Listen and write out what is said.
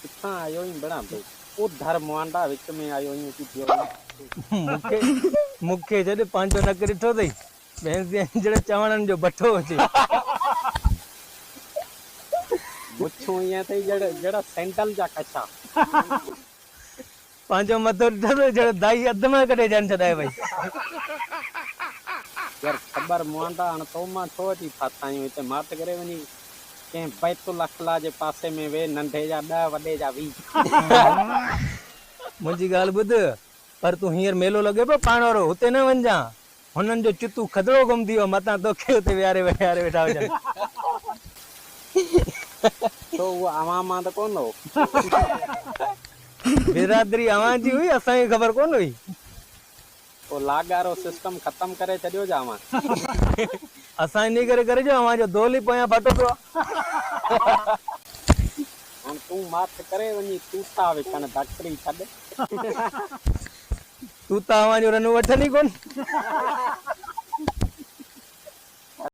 किथां आयो ही बड़ा भाई उधर मोंडा विच में आयो ही की थियो मुखे जॾहिं पंहिंजो नक ॾिठो अथई भैंस जहिड़े चवणनि जो बठो अचे मुछूं ईअं अथई जहिड़ा सैंडल जा कछा पंहिंजो मथो ॾिठो अथई जहिड़ो दाई अधु मां कढे ॼण छॾाए भई यार ख़बर मोंडा हाणे तो मां छो अची फाथा आहियूं हिते मात करे वञी कंहिं बैतुल अखला जे पासे में वे नंढे जा 10 वॾे जा 20 मुंहिंजी ॻाल्हि ॿुध पर तूं हींअर मेलो लॻे पियो पाण वारो हुते न वञजां हुननि जो चितू खदड़ो गुम थी वियो मतां तोखे हुते विहारे वेठा हुजनि तो उहो अवां मां त कोन हो बिरादरी अवां जी हुई असांखे ख़बर कोन हुई तो लागारो सिस्टम ख़त्म करे छॾियो जावां असां इन करे जो अवां जो दोल ई पोयां फाटो पियो हाणे तूं मात करे वञी तूं था विकण डॉक्टरी छॾ तूं त अवां जो रन वठनि ई कोन